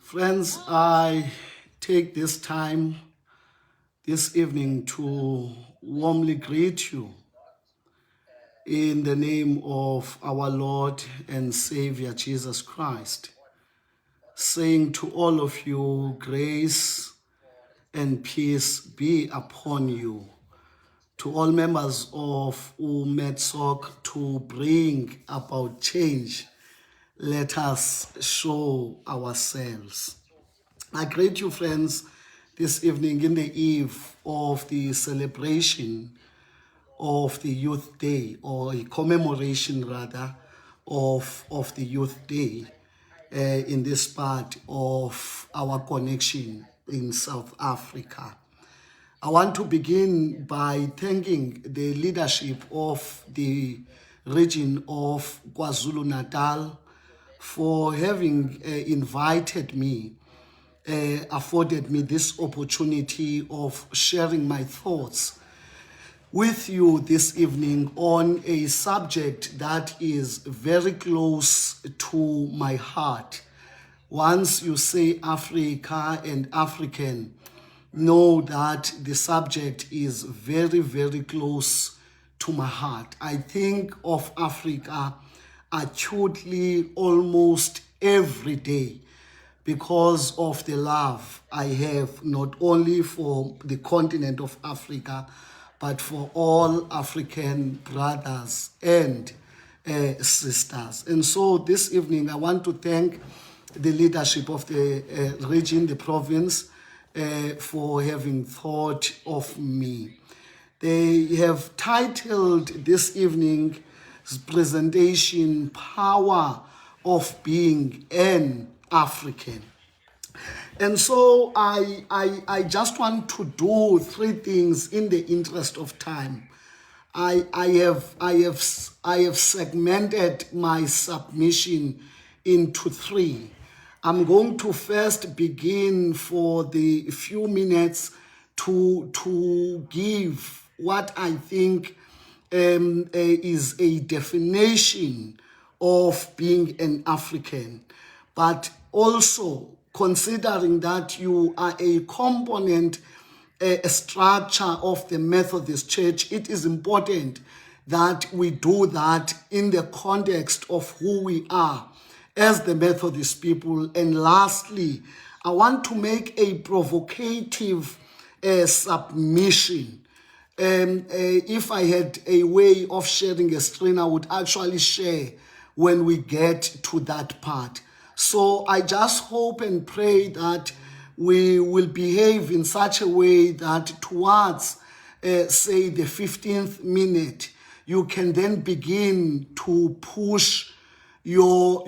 Friends, I take this time this evening to warmly greet you in the name of our Lord and Savior Jesus Christ, saying to all of you, grace and peace be upon you. To all members of MethSocc, to bring about change, let us show ourselves. I greet you, friends, this evening in the eve of the celebration of the Youth Day, or a commemoration rather of the Youth Day in this part of our connection in South Africa. I want to begin by thanking the leadership of the region of KwaZulu-Natal for having invited me, afforded me this opportunity of sharing my thoughts with you this evening on a subject that is very close to my heart. Once you say Africa and African, know that the subject is very, very close to my heart. I think of Africa acutely almost every day because of the love I have not only for the continent of Africa, but for all African brothers and sisters. And so this evening I want to thank the leadership of the region, the province, for having thought of me. They have titled this evening's presentation, Power of Being an African. And so I just want to do three things in the interest of time. I have segmented my submission into three. I'm going to first begin for the few minutes to give what I think is a definition of being an African, but also considering that you are a component, a structure of the Methodist Church, it is important that we do that in the context of who we are as the Methodist people. And lastly, I want to make a provocative submission. If I had a way of sharing a screen, I would actually share when we get to that part. So I just hope and pray that we will behave in such a way that towards, say, the 15th minute, you can then begin to push your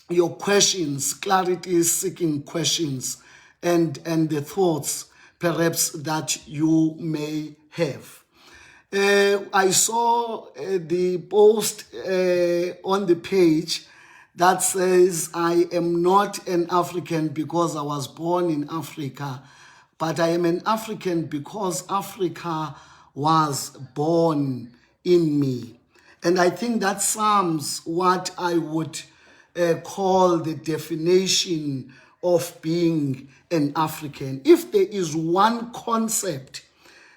your questions, clarity-seeking questions, and the thoughts perhaps that you may have. I saw the post on the page that says, I am not an African because I was born in Africa, but I am an African because Africa was born in me. And I think that sums what I would call the definition of being an African. If there is one concept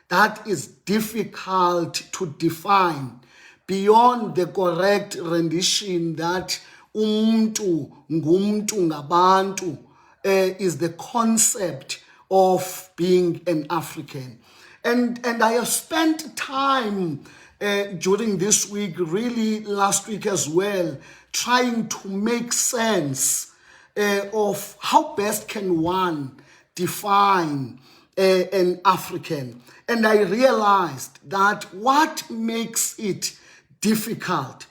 that is difficult to define beyond the correct rendition that umntu ngumntu ngabantu is the concept of being an African. And I have spent time during this week, really last week as well, trying to make sense of how best can one define an African. And I realized that what makes it difficult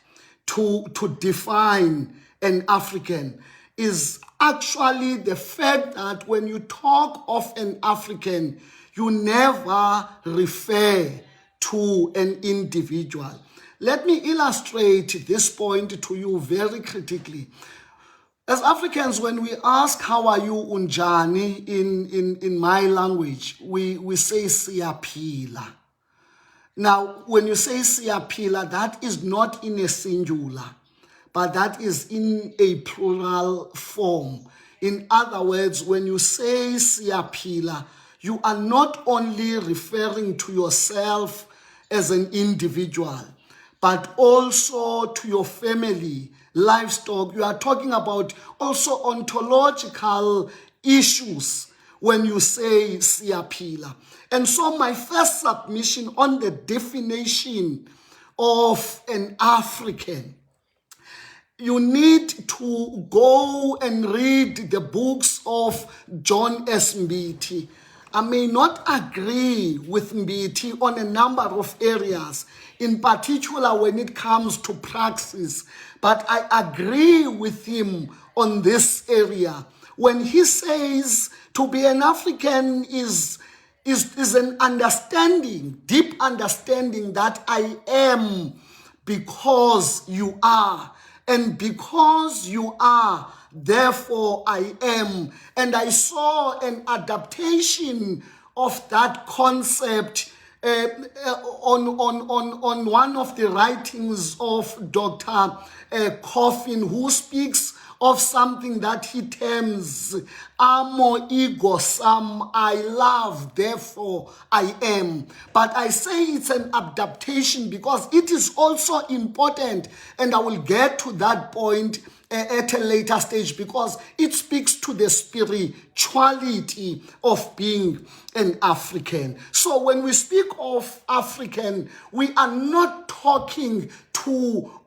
to define an African is actually the fact that when you talk of an African, you never refer to an individual. Let me illustrate this point to you very critically. As Africans, when we ask, how are you, unjani, in my language, we say siyaphila. Now, when you say siyaphila, that is not in a singular, but that is in a plural form. In other words, when you say siyaphila, you are not only referring to yourself as an individual, but also to your family, livestock. You are talking about also ontological issues when you say siyaphila. And so my first submission on the definition of an African, you need to go and read the books of John S. Mbiti. I may not agree with Mbiti on a number of areas, in particular when it comes to praxis, but I agree with him on this area. When he says to be an African is an understanding, deep understanding that I am because you are, and because you are, therefore I am. And I saw an adaptation of that concept on one of the writings of Dr. Coffin, who speaks of something that he terms amo ego sum, I love, therefore I am. But I say it's an adaptation because it is also important, and I will get to that point at a later stage, because it speaks to the spirituality of being an African. So when we speak of African, we are not talking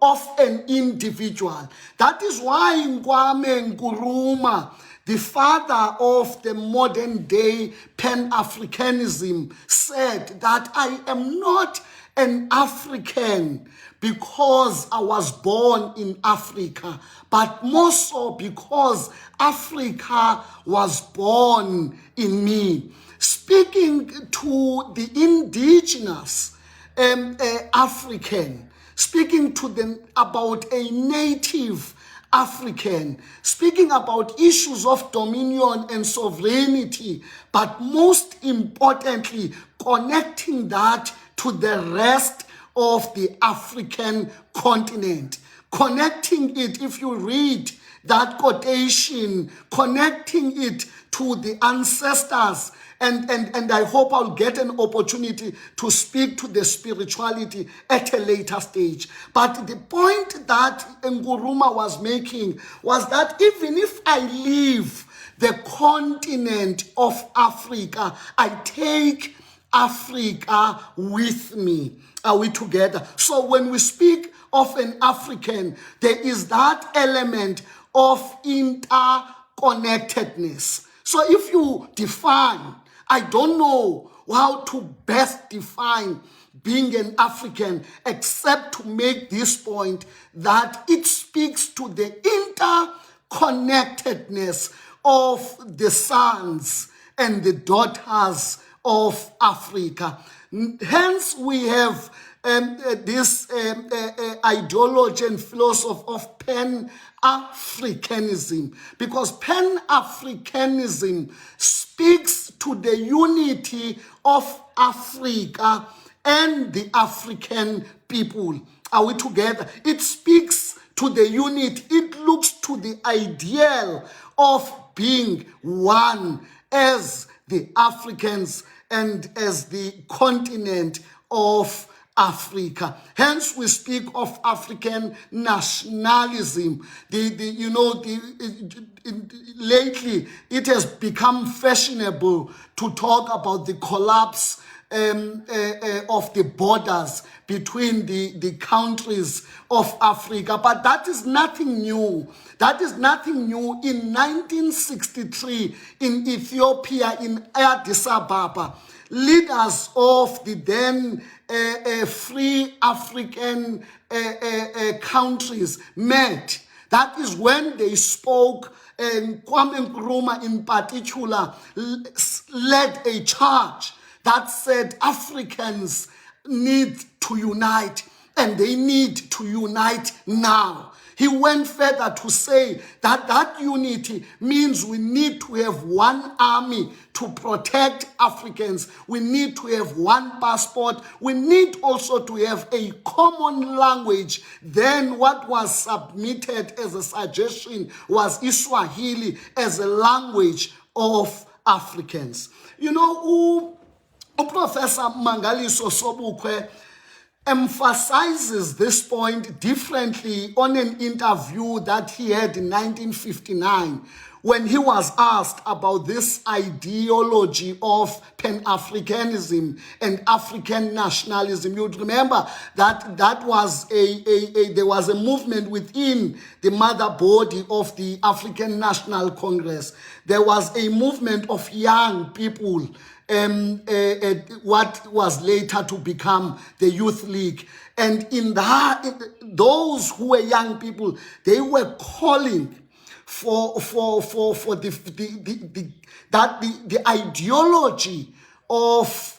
of an individual. That is why Kwame Nkrumah, the father of the modern day Pan-Africanism, said that I am not an African because I was born in Africa, but more so because Africa was born in me. Speaking to the indigenous African, speaking to them about a native African, speaking about issues of dominion and sovereignty, but most importantly, connecting that to the rest of the African continent. Connecting it, if you read that quotation, connecting it to the ancestors, and I hope I'll get an opportunity to speak to the spirituality at a later stage. But the point that Nkrumah was making was that even if I leave the continent of Africa, I take Africa with me. Are we together? So when we speak of an African, there is that element of interconnectedness. So if you define, I don't know how to best define being an African except to make this point that it speaks to the connectedness of the sons and the daughters of Africa. Hence, we have this ideology and philosophy of Pan-Africanism, because Pan-Africanism speaks to the unity of Africa and the African people. Are we together? It speaks to the unity. It looks to the ideal of being one as the Africans and as the continent of Africa. Hence, we speak of African nationalism. Lately, it has become fashionable to talk about the collapse of the borders between the countries of Africa. But that is nothing new. That is nothing new. In 1963, in Ethiopia, in Addis Ababa, leaders of the then free African countries met. That is when they spoke, and Kwame Nkrumah in particular led a charge that said Africans need to unite, and they need to unite now. He went further to say that that unity means we need to have one army to protect Africans. We need to have one passport. We need also to have a common language. Then what was submitted as a suggestion was Iswahili as a language of Africans. You know, Professor Mangaliso Sobukwe emphasizes this point differently on an interview that he had in 1959 when he was asked about this ideology of Pan-Africanism and African nationalism. You'd remember that there was a movement within the mother body of the African National Congress. There was a movement of young people, what was later to become the Youth League. And those who were young people, they were calling for the ideology of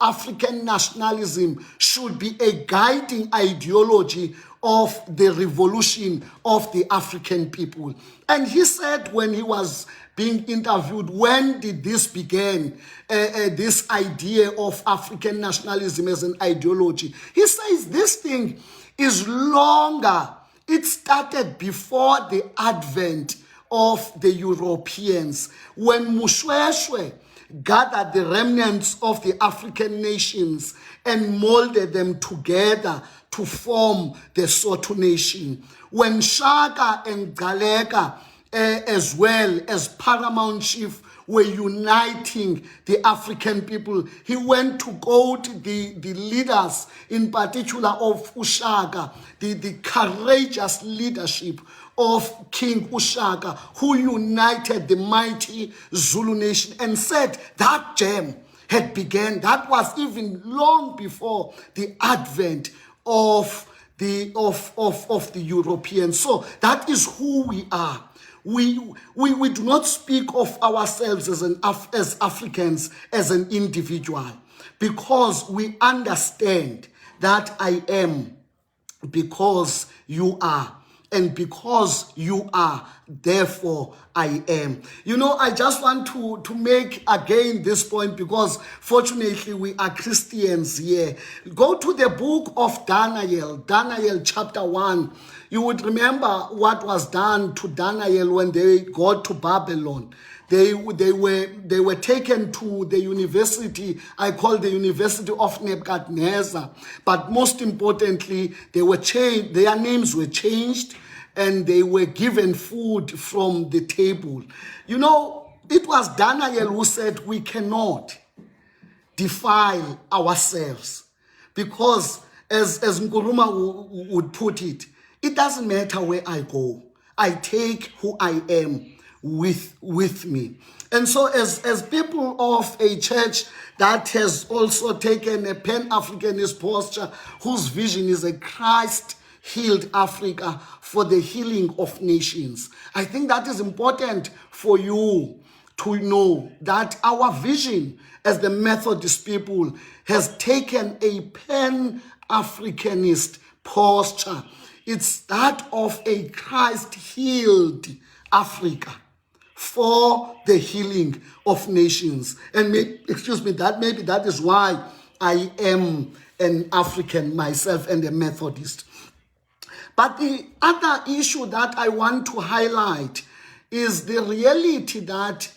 African nationalism should be a guiding ideology of the revolution of the African people. And he said when he was being interviewed, when did this begin, this idea of African nationalism as an ideology? He says this thing is longer. It started before the advent of the Europeans, when Mushweshwe gathered the remnants of the African nations and molded them together to form the Sotho nation. When Shaka and Galeka, as well as Paramount Chief, were uniting the African people, he went to quote the leaders, in particular of Ushaka, the courageous leadership of King Ushaka, who united the mighty Zulu nation, and said that jam had begun. That was even long before the advent of the Europeans. So that is who we are. We do not speak of ourselves as Africans as an individual, because we understand that I am because you are, and because you are, therefore I am. You know, I just want to make again this point, because fortunately we are Christians here. Go to the book of Daniel chapter 1. You would remember what was done to Daniel when they got to Babylon. They were taken to the university, I call the University of Nebuchadnezzar. But most importantly, they were changed, their names were changed, and they were given food from the table. You know, it was Daniel who said we cannot defile ourselves, because as Nkrumah would put it, it doesn't matter where I go. I take who I am with me. And so as people of a church that has also taken a Pan-Africanist posture, whose vision is a Christ healed Africa for the healing of nations. I think that is important for you to know that our vision as the Methodist people has taken a pan-Africanist posture. It's that of a Christ-healed Africa for the healing of nations. And maybe that is why I am an African myself and a Methodist. But the other issue that I want to highlight is the reality that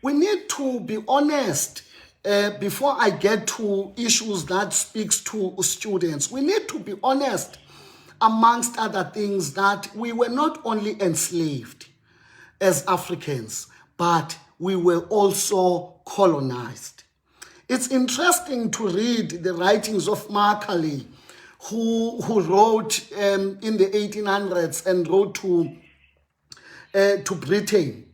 we need to be honest. Before I get to issues that speaks to students, we need to be honest, amongst other things, that we were not only enslaved as Africans, but we were also colonized. It's interesting to read the writings of Macaulay, who wrote in the 1800s and wrote to Britain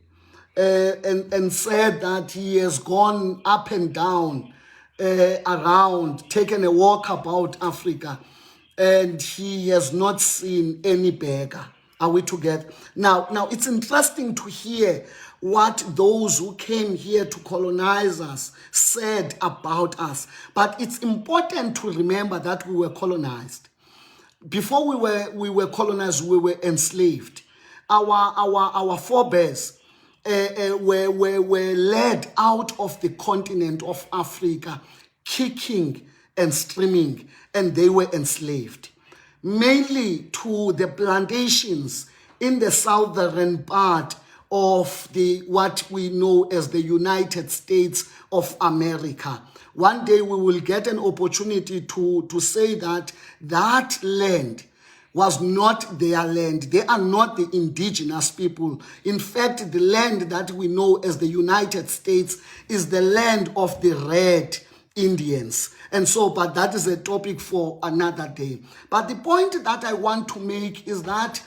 and said that he has gone up and down around, taken a walk about Africa, and he has not seen any beggar. Are we together? Now it's interesting to hear what those who came here to colonize us said about us. But it's important to remember that we were colonized. Before we were colonized, we were enslaved. Our forebears were led out of the continent of Africa, kicking and screaming, and they were enslaved, mainly to the plantations in the southern part of what we know as the United States of America. One day we will get an opportunity to say that that land was not their land. They are not the indigenous people. In fact, the land that we know as the United States is the land of the Red Indians. And so, but that is a topic for another day. But the point that I want to make is that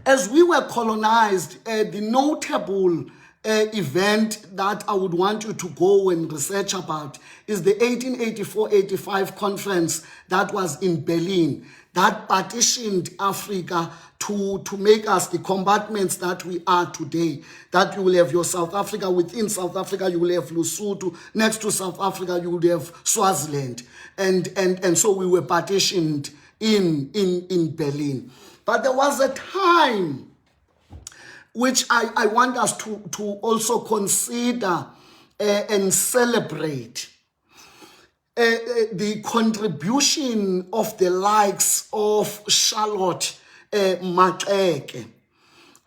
as we were colonized, the notable event that I would want you to go and research about is the 1884-85 conference that was in Berlin, that partitioned Africa to make us the compartments that we are today. That you will have your South Africa. Within South Africa, you will have Lesotho. Next to South Africa, you will have Swaziland. And so we were partitioned in Berlin. But there was a time which I want us to also consider and celebrate the contribution of the likes of Charlotte Maxeke.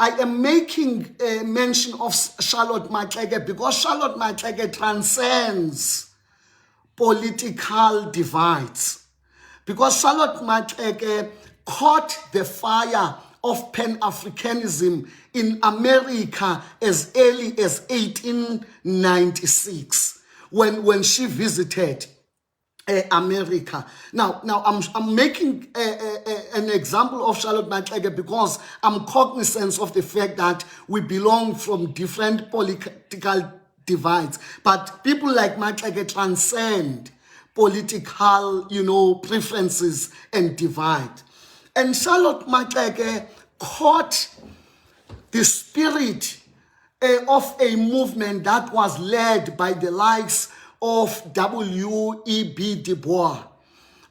I am making mention of Charlotte Maxeke because Charlotte Maxeke transcends political divides. Because Charlotte Maxeke caught the fire of Pan-Africanism in America as early as 1896 when she visited America. Now I'm making an example of Charlotte Maxeke because I'm cognizant of the fact that we belong from different political divides. But people like Maxeke transcend political, preferences and divide. And Charlotte Maxeke caught the spirit of a movement that was led by the likes of W.E.B. Du Bois,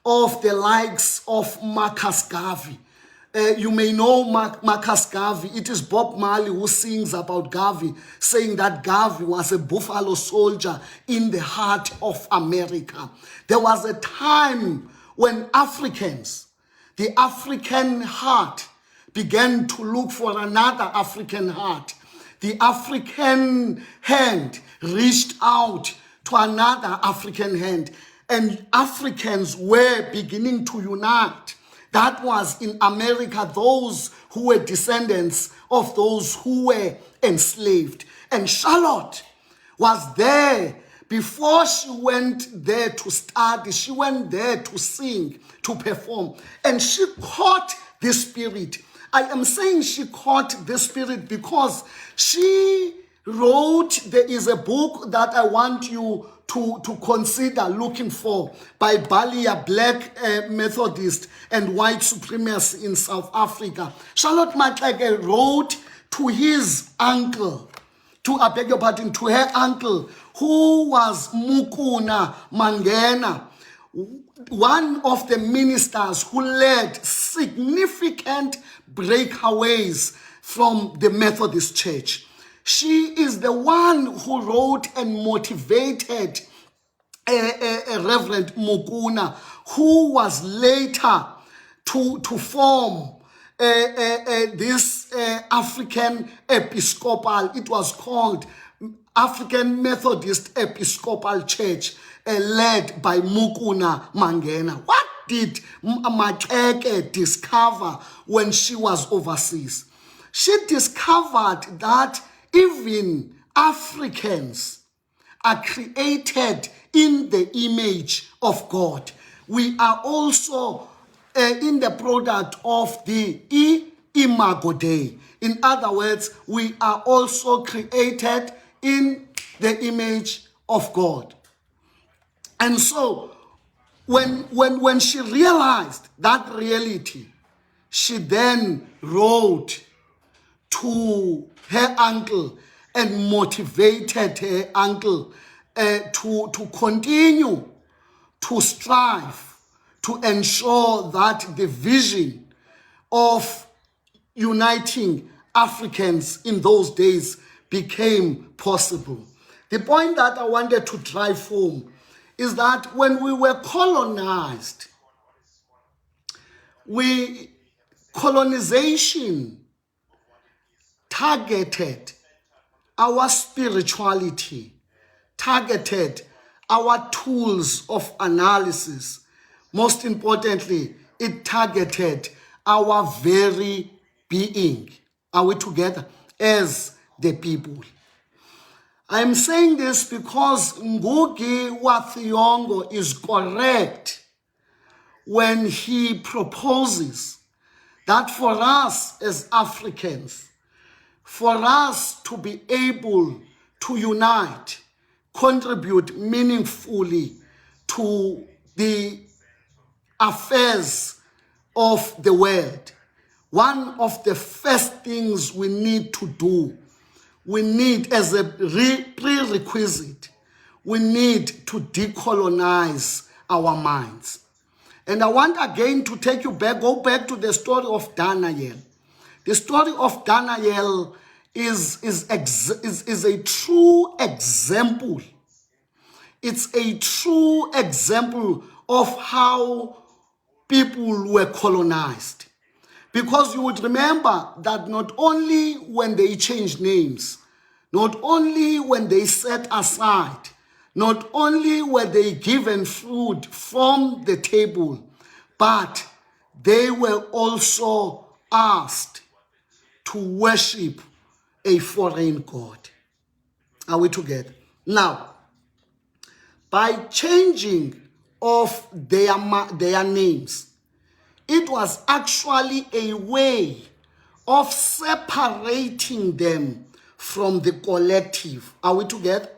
of the likes of Marcus Garvey. You may know Marcus Garvey. It is Bob Marley who sings about Garvey, saying that Garvey was a buffalo soldier in the heart of America. There was a time when Africans, the African heart, began to look for another African heart. The African hand reached out to another African hand, and Africans were beginning to unite. That was in America, those who were descendants of those who were enslaved. And Charlotte was there. Before she went there to study, she went there to sing, to perform. And she caught the spirit. I am saying she caught the spirit because she wrote, there is a book that I want you to consider looking for by Balia, black Methodist and white supremacy in South Africa. Charlotte Maxeke wrote to his uncle, to her uncle, who was Mukuna Mangena, one of the ministers who led significant breakaways from the Methodist Church. She is the one who wrote and motivated Reverend Mukuna, who was later to form this African Episcopal, it was called African Methodist Episcopal Church, led by Mukuna Mangena. What did Maxeke discover when she was overseas? She discovered that even Africans are created in the image of God. We are also in the product of the Imago Dei. In other words, we are also created in the image of God. And so, when she realized that reality, she then wrote to her uncle and motivated her uncle to continue to strive to ensure that the vision of uniting Africans in those days became possible. The point that I wanted to drive home is that when we were colonized, colonization targeted our spirituality, targeted our tools of analysis. Most importantly, it targeted our very being. Are we together? As the people. I'm saying this because Ngugi wa Thiong'o is correct when he proposes that for us as Africans, for us to be able to unite, contribute meaningfully to the affairs of the world, one of the first things we need to do, we need as a prerequisite, we need to decolonize our minds. And I want again to take you back, go back to the story of Daniel. The story of Daniel is a true example. It's a true example of how people were colonized. Because you would remember that not only when they changed names, not only when they set aside, not only were they given food from the table, but they were also asked to worship a foreign god. Are we together? Now, by changing of their names, it was actually a way of separating them from the collective. Are we together?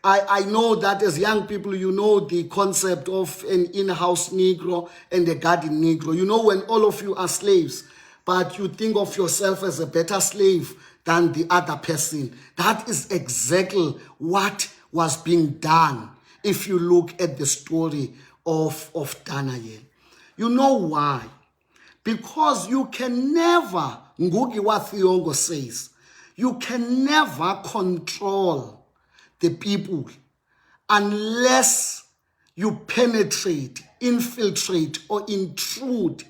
I know that as young people, you know the concept of an in-house Negro and a garden Negro. You know when all of you are slaves, but you think of yourself as a better slave than the other person. That is exactly what was being done if you look at the story of Daniel. You know why? Because you can never, Ngugi wa Thiong'o says, you can never control the people unless you penetrate, infiltrate, or intrude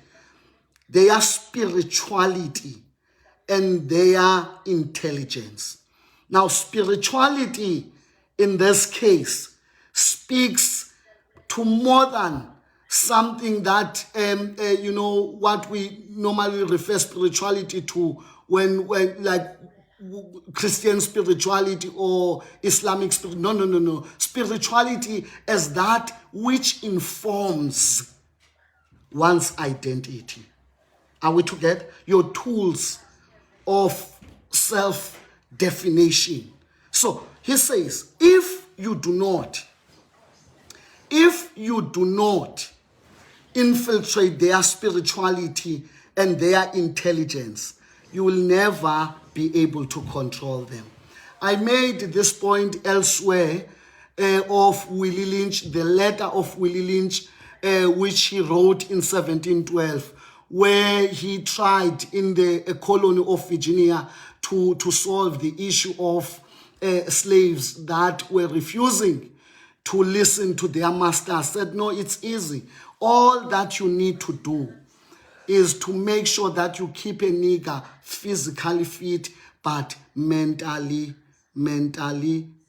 their spirituality and their intelligence. Now, spirituality in this case speaks to more than something that, you know, what we normally refer spirituality to when like Christian spirituality or Islamic spirituality. No. Spirituality as that which informs one's identity. Are we together? Your tools of self-definition. So he says, if you do not if you do not infiltrate their spirituality and their intelligence, you will never be able to control them. I made this point elsewhere of Willie Lynch, the letter of Willie Lynch, which he wrote in 1712, where he tried in the colony of Virginia to solve the issue of slaves that were refusing to listen to their master. Said, no, it's easy. All that you need to do is to make sure that you keep a nigger physically fit, but mentally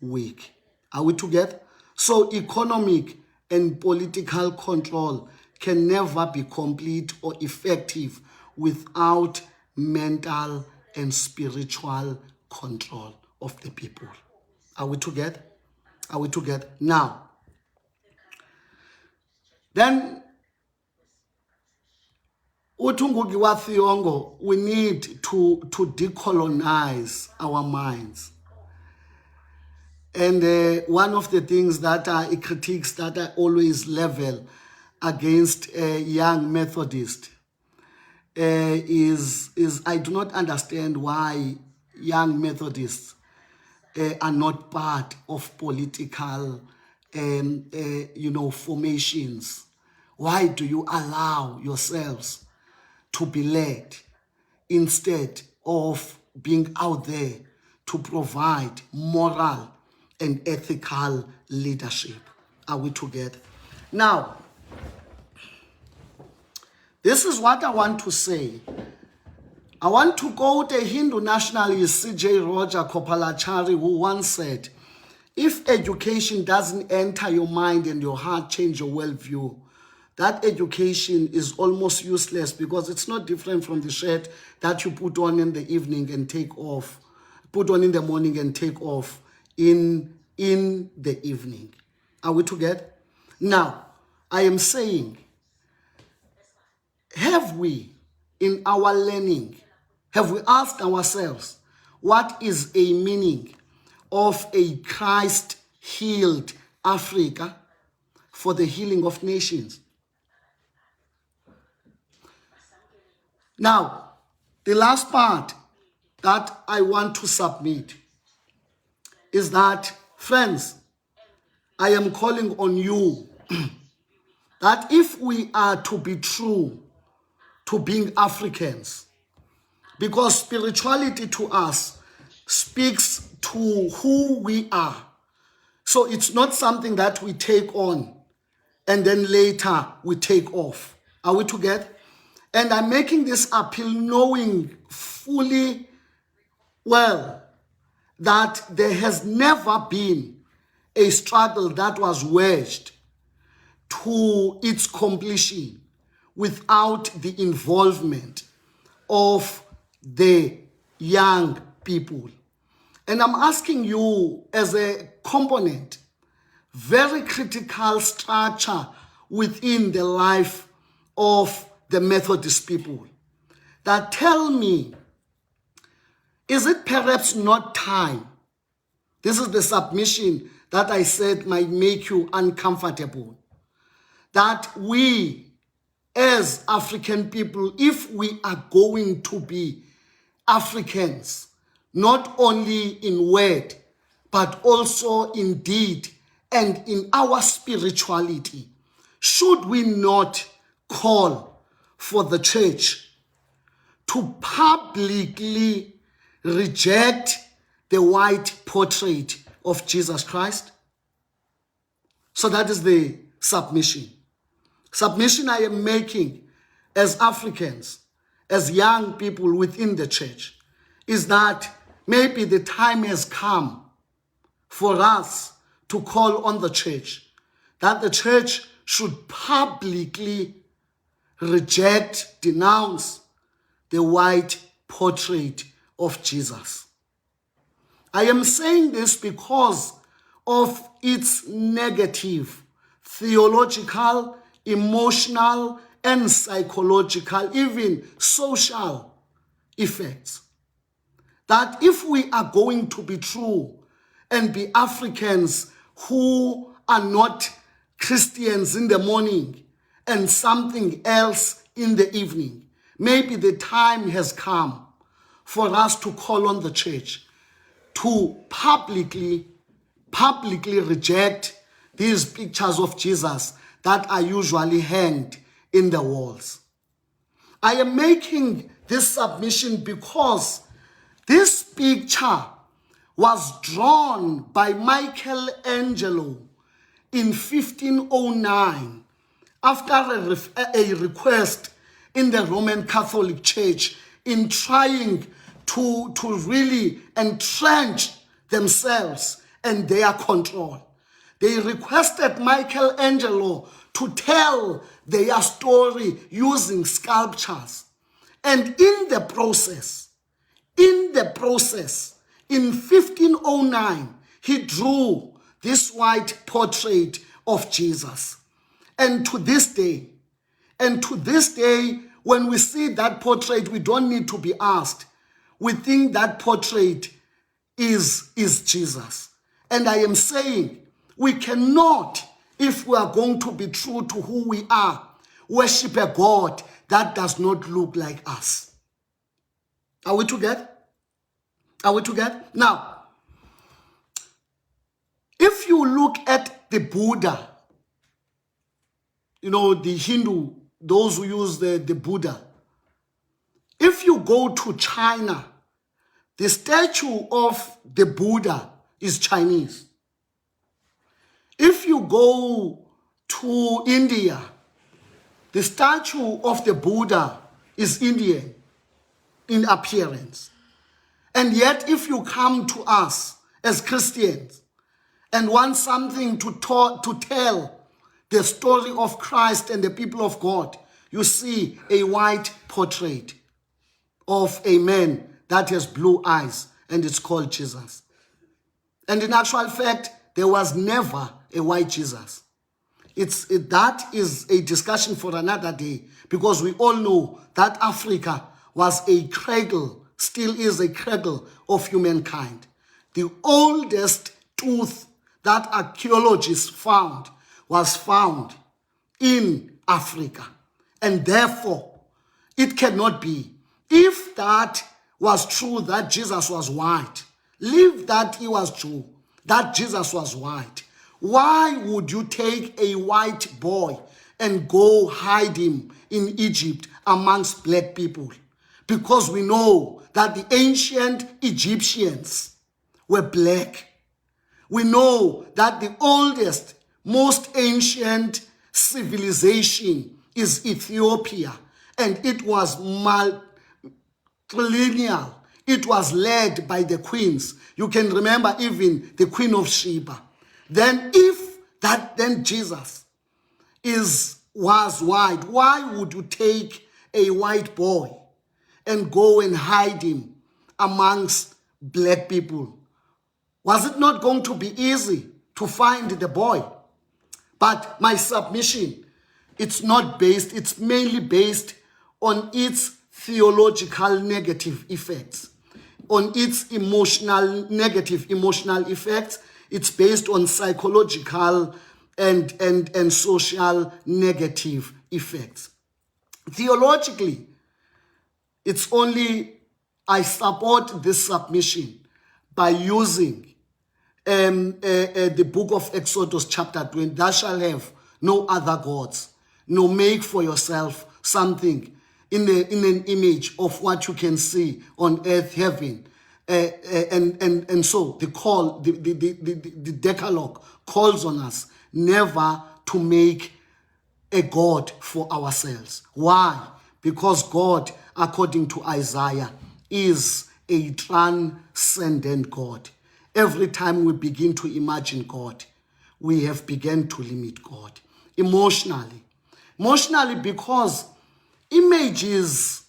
weak. Are we together? So economic and political control can never be complete or effective without mental and spiritual control of the people. Are we together? Are we together? Now, then, uThungugi wa Thiongo, we need to decolonize our minds. And one of the things that critiques that I always level against young Methodist is I do not understand why young Methodists are not part of political formations. Why do you allow yourselves to be led instead of being out there to provide moral and ethical leadership? Are we together? Now, this is what I want to say. I want to quote a Hindu nationalist, C.J. Roger Kopalachari, who once said, if education doesn't enter your mind and your heart, change your worldview, that education is almost useless, because it's not different from the shirt that you put on in the evening and take off, put on in the morning and take off in the evening. Are we together? Now, I am saying, have we, in our learning, have we asked ourselves, what is a meaning of a Christ-healed Africa for the healing of nations? Now, the last part that I want to submit is that, friends, I am calling on you that if we are to be true to being Africans, because spirituality to us speaks to who we are. So it's not something that we take on and then later we take off. Are we together? And I'm making this appeal knowing fully well that there has never been a struggle that was waged to its completion without the involvement of the young people. And I'm asking you, as a component, very critical structure within the life of the Methodist people, that tell me, is it perhaps not time? This is the submission that I said might make you uncomfortable. That we, as African people, if we are going to be Africans, not only in word, but also in deed and in our spirituality, should we not call for the church to publicly reject the white portrait of Jesus Christ? So that is the submission. Submission I am making as Africans, as young people within the church, is that maybe the time has come for us to call on the church, that the church should publicly reject, denounce the white portrait of Jesus. I am saying this because of its negative theological, emotional, and psychological, even social effects. That if we are going to be true and be Africans who are not Christians in the morning and something else in the evening. Maybe the time has come for us to call on the church to publicly reject these pictures of Jesus that are usually hanged in the walls. I am making this submission because this picture was drawn by Michelangelo in 1509 after a request in the Roman Catholic Church in trying to really entrench themselves and their control. They requested Michelangelo to tell their story using sculptures. And in the process, in 1509, he drew this white portrait of Jesus. And to this day, when we see that portrait, we don't need to be asked. We think that portrait is Jesus. And I am saying, we cannot, if we are going to be true to who we are, worship a God that does not look like us. Are we together? Are we together? Now, if you look at the Buddha, the Hindu, those who use the Buddha, if you go to China, the statue of the Buddha is Chinese. If you go to India, the statue of the Buddha is Indian in appearance. And yet, if you come to us as Christians and want something to tell the story of Christ and the people of God, you see a white portrait of a man that has blue eyes, and it's called Jesus. And in actual fact, there was never a white Jesus. That is a discussion for another day, because we all know that Africa was a cradle, still is a cradle of humankind. The oldest tooth that archaeologists found was found in Africa. And therefore, it cannot be. If that was true, that Jesus was white, leave that he was true, that Jesus was white, why would you take a white boy and go hide him in Egypt amongst black people? Because we know that the ancient Egyptians were black. We know that the oldest, most ancient civilization is Ethiopia, and it was matrilineal. It was led by the queens. You can remember even the Queen of Sheba. Then then Jesus was white, why would you take a white boy and go and hide him amongst black people? Was it not going to be easy to find the boy? But my submission, it's mainly based on its theological negative effects, on its negative emotional effects. It's based on psychological and social negative effects. Theologically, it's only, I support this submission by using the book of Exodus chapter 20, thou shalt have no other gods, nor make for yourself something in an image of what you can see on earth, heaven. And so the Decalogue calls on us never to make a God for ourselves. Why? Because God, according to Isaiah, is a transcendent God. Every time we begin to imagine God, we have begun to limit God emotionally. Emotionally, because images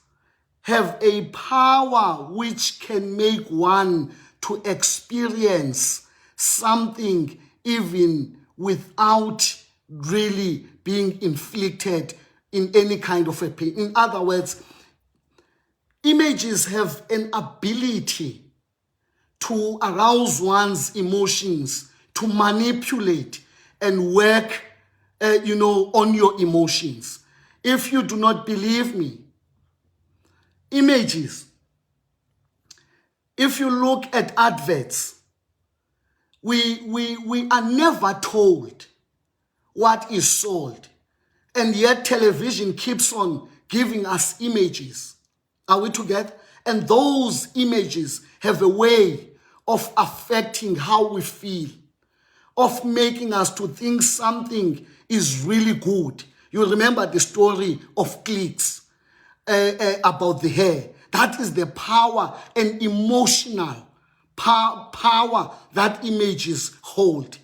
have a power which can make one to experience something even without really being inflicted in any kind of a pain. In other words, images have an ability to arouse one's emotions, to manipulate and work on your emotions. If you do not believe me, images. If you look at adverts, we are never told what is sold. And yet television keeps on giving us images. Are we together? And those images have a way of affecting how we feel, of making us to think something is really good. You remember the story of clicks about the hair. That is the power and emotional power that images hold.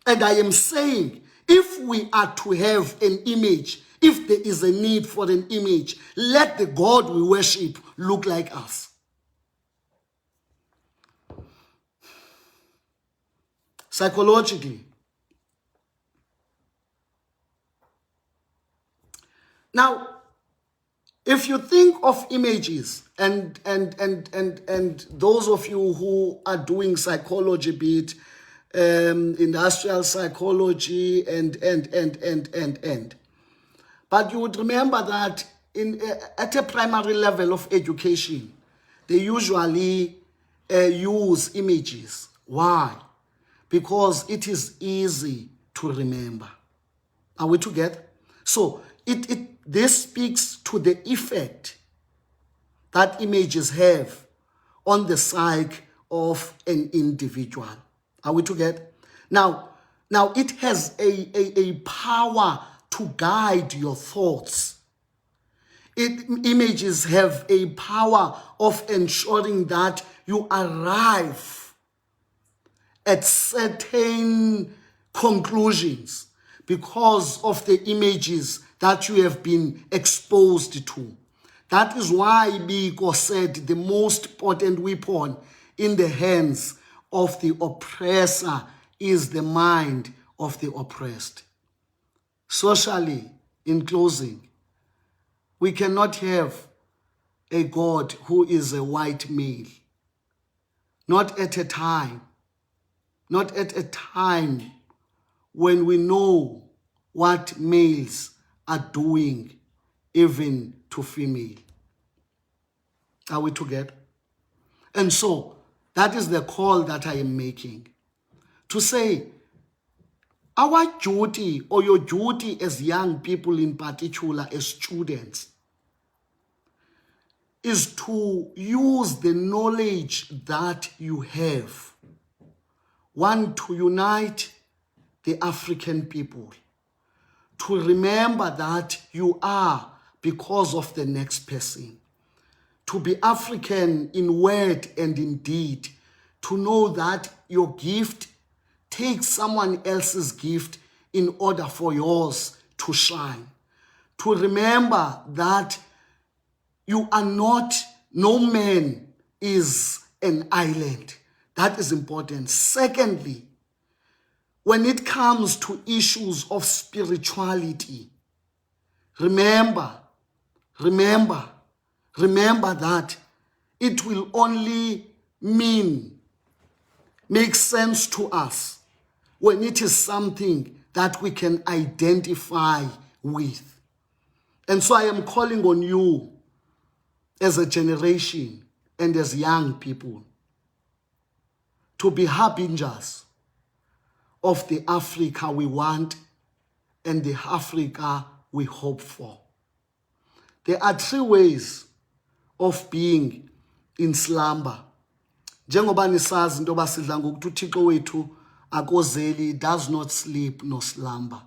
And I am saying, if we are to have an image, if there is a need for an image, let the God we worship look like us. Psychologically. Now, if you think of images, and those of you who are doing psychology, be it industrial psychology and but you would remember that at a primary level of education, they usually use images. Why? Because it is easy to remember. Are we together? So this speaks to the effect that images have on the psyche of an individual. Are we together? Now it has a power to guide your thoughts. Images have a power of ensuring that you arrive at certain conclusions because of the images that you have been exposed to. That is why Biko said the most potent weapon in the hands of the oppressor is the mind of the oppressed. Socially, in closing, we cannot have a God who is a white male. Not at a time when we know what males are doing even to female. Are we together? And so that is the call that I am making. To say, our duty, or your duty as young people in particular, as students, is to use the knowledge that you have. One, to unite the African people. To remember that you are because of the next person. To be African in word and in deed. To know that your gift takes someone else's gift in order for yours to shine. To remember that you are not, no man is an island. That is important. Secondly, when it comes to issues of spirituality, remember that it will only make sense to us when it is something that we can identify with. And so I am calling on you as a generation and as young people to be harbingers of the Africa we want and the Africa we hope for. There are 3 ways of being in slumber. Njengoba nisazi into basidla ngokuthi uThixo wethu akozeli, does not sleep nor slumber.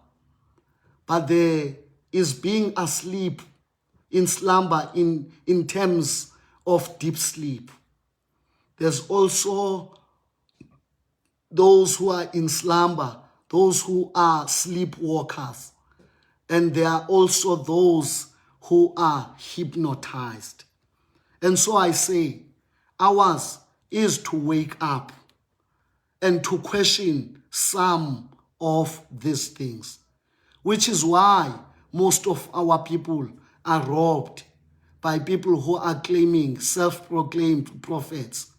But there is being asleep in slumber in terms of deep sleep. There's also those who are in slumber, those who are sleepwalkers. And there are also those who are hypnotized. And so I say, ours is to wake up and to question some of these things, which is why most of our people are robbed by people who are claiming self-proclaimed prophets.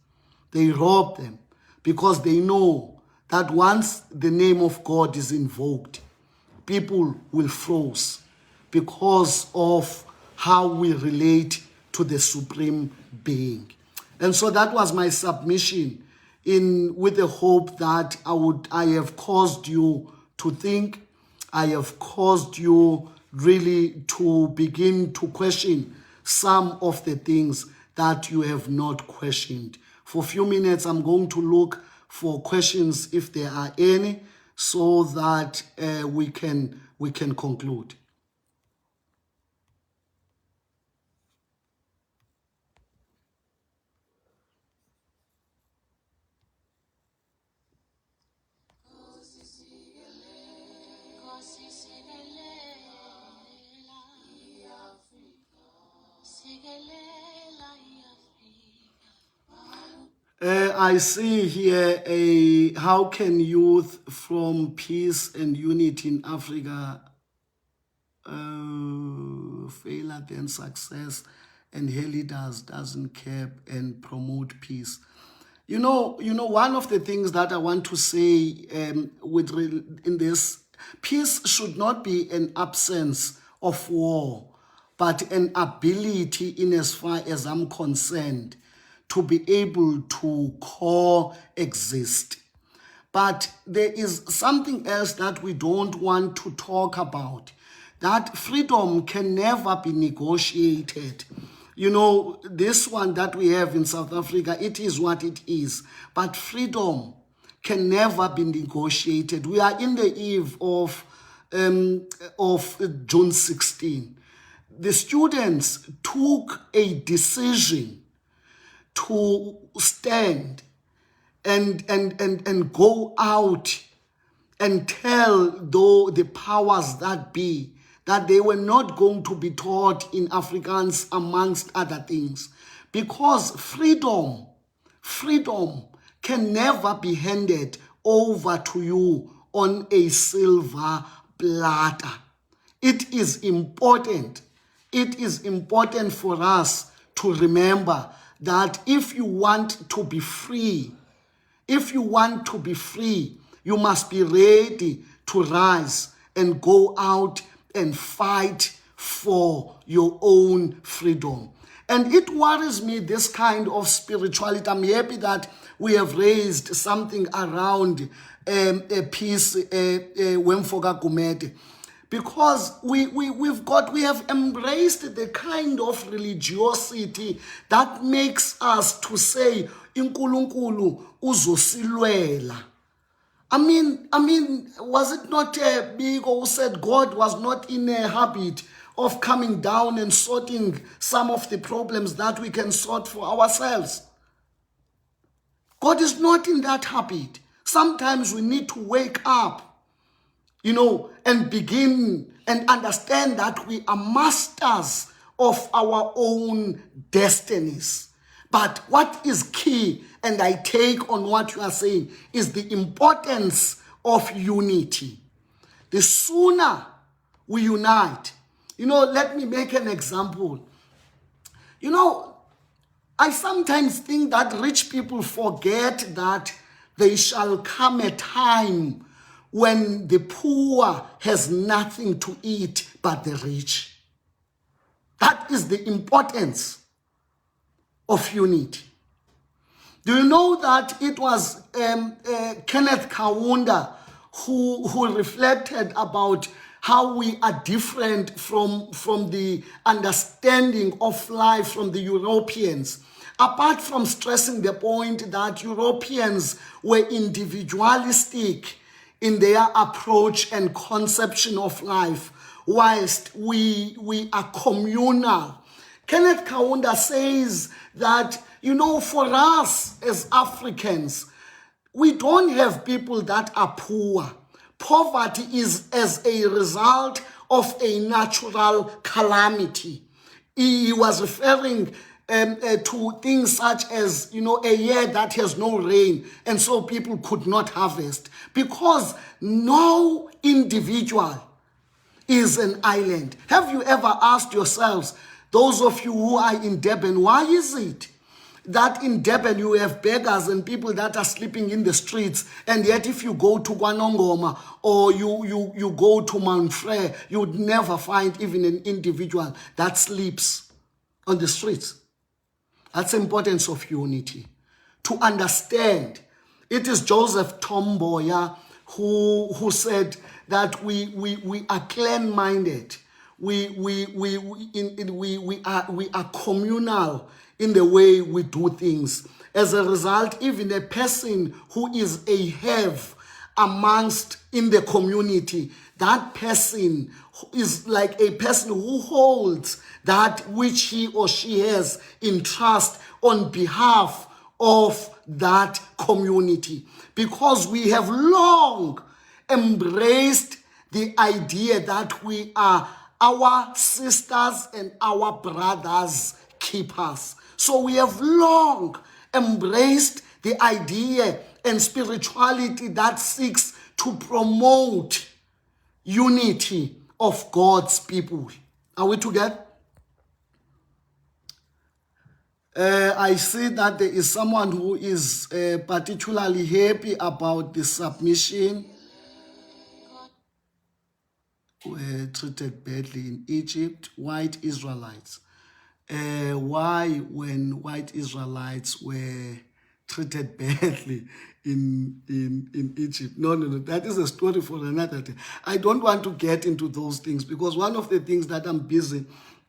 They rob them because they know that once the name of God is invoked, people will froze because of how we relate to the Supreme Being. And so that was my submission, with the hope that I have caused you to think, I have caused you really to begin to question some of the things that you have not questioned. For a few minutes, I'm going to look for questions if there are any, so that we can conclude. I see here how can youth from peace and unity in Africa failure than success, and her leaders doesn't care and promote peace. You know, one of the things that I want to say in this, peace should not be an absence of war, but an ability, in as far as I'm concerned, to be able to coexist. But there is something else that we don't want to talk about, that freedom can never be negotiated. You know, this one that we have in South Africa, it is what it is. But freedom can never be negotiated. We are in the eve of June 16. The students took a decision to stand and go out and tell the powers that be that they were not going to be taught in Afrikaans, amongst other things. Because freedom can never be handed over to you on a silver platter. It is important. It is important for us to remember that if you want to be free, you must be ready to rise and go out and fight for your own freedom. And it worries me, this kind of spirituality. I'm happy that we have raised something around peace, Wemfoka Gumede, because we have embraced the kind of religiosity that makes us to say, "Inkulunkulu uzosilwela." I mean, was it not Biko who said God was not in a habit of coming down and sorting some of the problems that we can sort for ourselves? God is not in that habit. Sometimes we need to wake up, and begin and understand that we are masters of our own destinies. But what is key, and I take on what you are saying, is the importance of unity. The sooner we unite, let me make an example. I sometimes think that rich people forget that there shall come a time when the poor has nothing to eat but the rich. That is the importance of unity. Do you know that it was Kenneth Kaunda who reflected about how we are different from the understanding of life from the Europeans? Apart from stressing the point that Europeans were individualistic in their approach and conception of life, whilst we are communal. Kenneth Kaunda says that, for us as Africans, we don't have people that are poor. Poverty is as a result of a natural calamity. He was referring to things such as, a year that has no rain, and so people could not harvest, because no individual is an island. Have you ever asked yourselves, those of you who are in Durban, why is it that in Durban you have beggars and people that are sleeping in the streets, and yet if you go to KwaNongoma or you go to Mount Frere, you would never find even an individual that sleeps on the streets. That's the importance of unity. To understand, it is Joseph Tomboya who said that we are clan-minded. We are communal in the way we do things. As a result, even a person who is a have amongst in the community, that person is like a person who holds that which he or she has in trust on behalf of that community. Because we have long embraced the idea that we are our sisters and our brothers' keepers. So we have long embraced the idea and spirituality that seeks to promote unity of God's people. Are we together? I see that there is someone who is particularly happy about the submission. Were treated badly in Egypt, white Israelites. Why, when white Israelites were treated badly in Egypt? No, that is a story for another day. I don't want to get into those things, because one of the things that I'm busy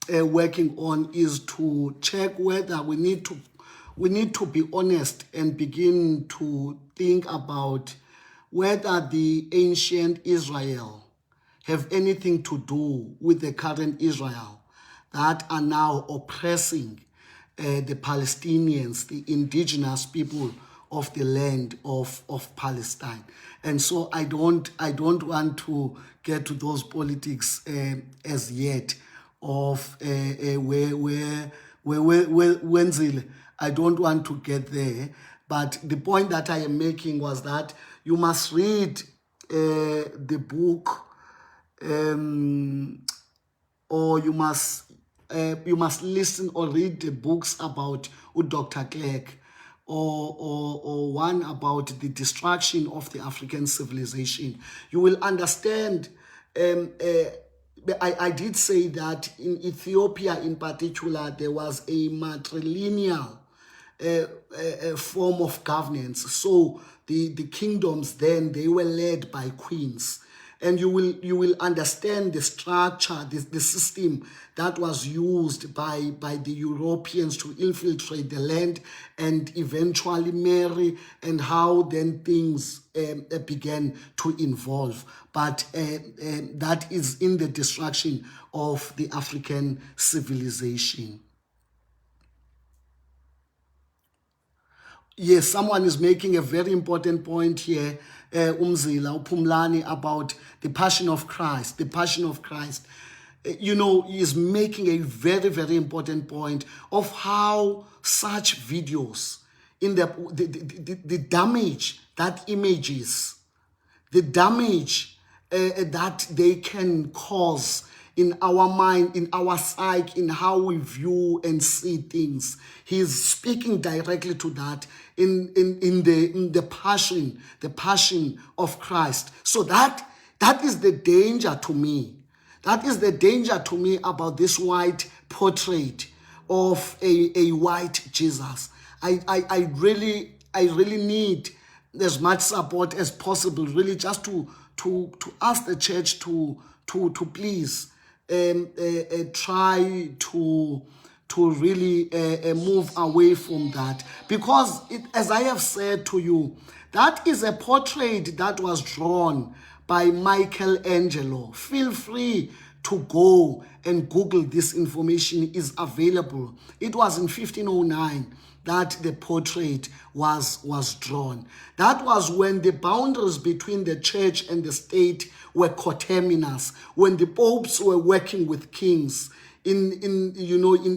working on is to check whether we need to be honest and begin to think about whether the ancient Israel have anything to do with the current Israel that are now oppressing the Palestinians, the indigenous people of the land of Palestine. And so I don't want to get to those politics as yet of wenzile. I don't want to get there. But the point that I am making was that you must read the book, or you must listen or read the books about Dr. Clegg, or one about the destruction of the African civilization. You will understand. I did say that in Ethiopia in particular, there was a matrilineal form of governance. So the kingdoms then, they were led by queens. And you will understand the structure, the system that was used by the Europeans to infiltrate the land and eventually marry, and how then things began to evolve. But that is in the destruction of the African civilization. Yes, someone is making a very important point here, Umzila Upumlani, about the Passion of Christ. The Passion of Christ, he is making a very, very important point of how such videos, in the damage that images, the damage that they can cause in our mind, in our psyche, in how we view and see things. He's speaking directly to that in the passion of Christ. So that is the danger to me. That is the danger to me about this white portrait of a white Jesus. I really need as much support as possible, really, just to ask the church to please try to really move away from that, because as I have said to you, that is a portrait that was drawn by Michelangelo. Feel free to go and Google this information, is available. It was in 1509 that the portrait was drawn. That was when the boundaries between the church and the state were coterminous, when the popes were working with kings in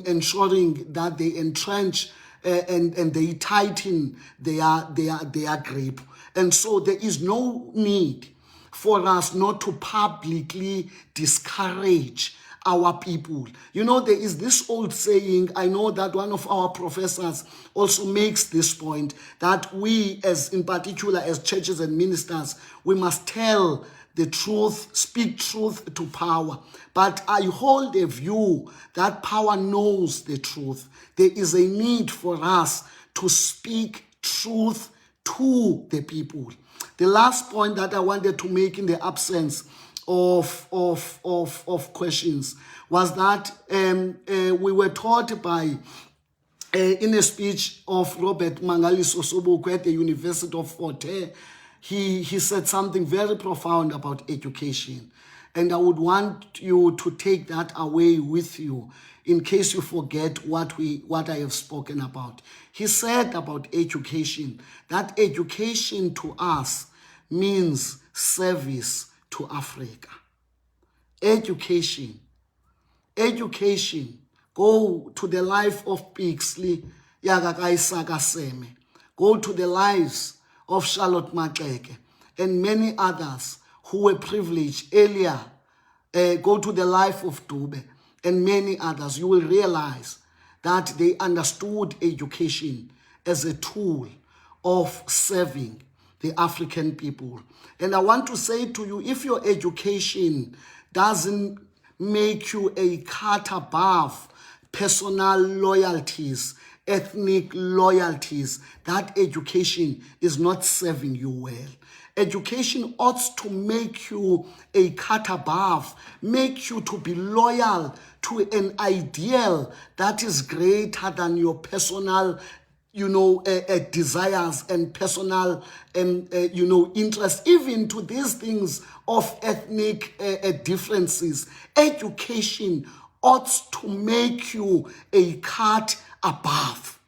ensuring that they entrench and they tighten their grip. And so there is no need for us not to publicly discourage our people. You know, there is this old saying, I know that one of our professors also makes this point, that we, as in particular as churches and ministers, we must tell the truth, speak truth to power. But I hold a view that power knows the truth. There is a need for us to speak truth to the people. The last point that I wanted to make in the absence of questions was that we were taught by in a speech of Robert Mangaliso Sobukwe at the University of Fort Hare. He said something very profound about education. And I would want you to take that away with you in case you forget what I have spoken about. He said about education, that education to us means service to Africa. Education. Go to the life of Pixley, Yagakai Sakaseme. Go to the lives of Charlotte Maxeke and many others who were privileged earlier. Go to the life of Dube and many others. You will realize that they understood education as a tool of serving the African people. And I want to say to you, if your education doesn't make you a cut above personal loyalties, ethnic loyalties, that education is not serving you well. Education ought to make you a cut above, make you to be loyal to an ideal that is greater than your personal, desires and personal, interests, even to these things of ethnic differences. Education ought to make you a cut above.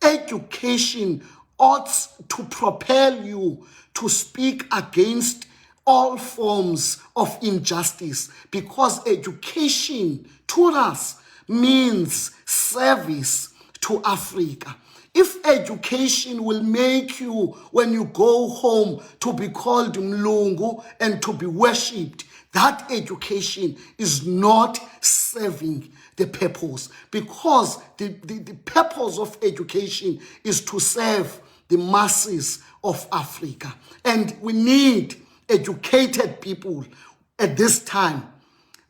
Education ought to propel you to speak against all forms of injustice, because education to us means service to Africa. If education will make you, when you go home, to be called Mlungu and to be worshipped, that education is not serving the purpose, because the purpose of education is to serve the masses of Africa. And we need educated people at this time.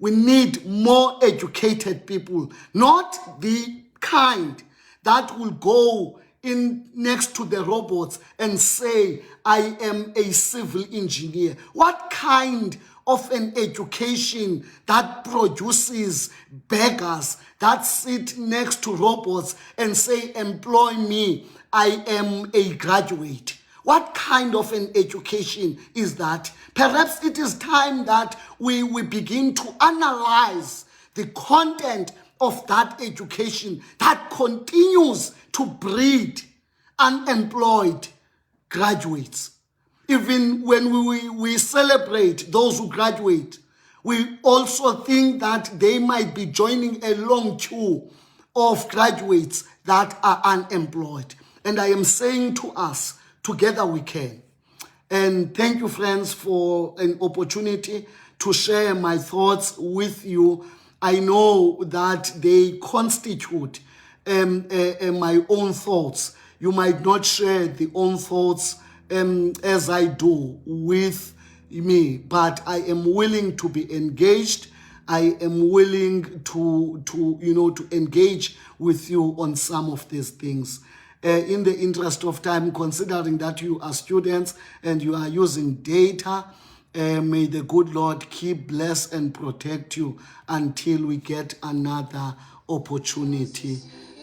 We need more educated people, not the kind that will go in next to the robots and say, I am a civil engineer. What kind of an education that produces beggars that sit next to robots and say, employ me, I am a graduate? What kind of an education is that? Perhaps it is time that we begin to analyze the content of that education that continues to breed unemployed graduates. Even when we celebrate those who graduate, we also think that they might be joining a long queue of graduates that are unemployed. And I am saying to us, together we can. And thank you, friends, for an opportunity to share my thoughts with you. I know that they constitute my own thoughts. You might not share the own thoughts as I do with me, but I am willing to be engaged. I am willing to engage with you on some of these things. In the interest of time, considering that you are students and you are using data, may the good Lord keep, bless, and protect you until we get another opportunity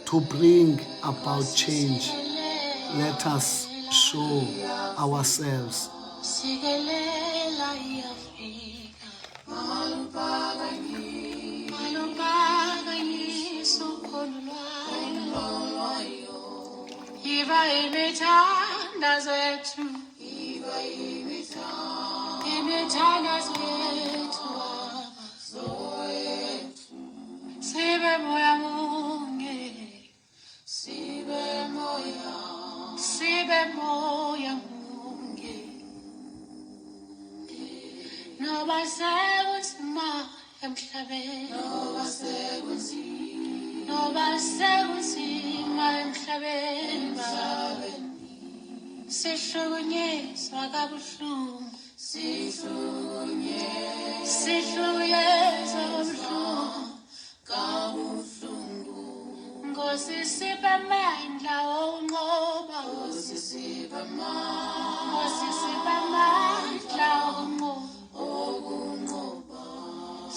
to bring about change. Let us show ourselves. Sibe moya munge, sibe moya munge. No ba se emhlabeni noba sekunzima emhlabeni baba sihlukunyezwa kabuhlungu sihlukunyezwa kabuhlungu Nkosi sipha amandla okunqoba Nkosi sipha amandla okunqoba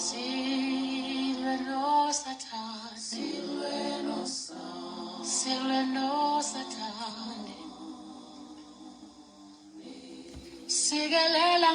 silwe noSathane silwe noSathane sikelela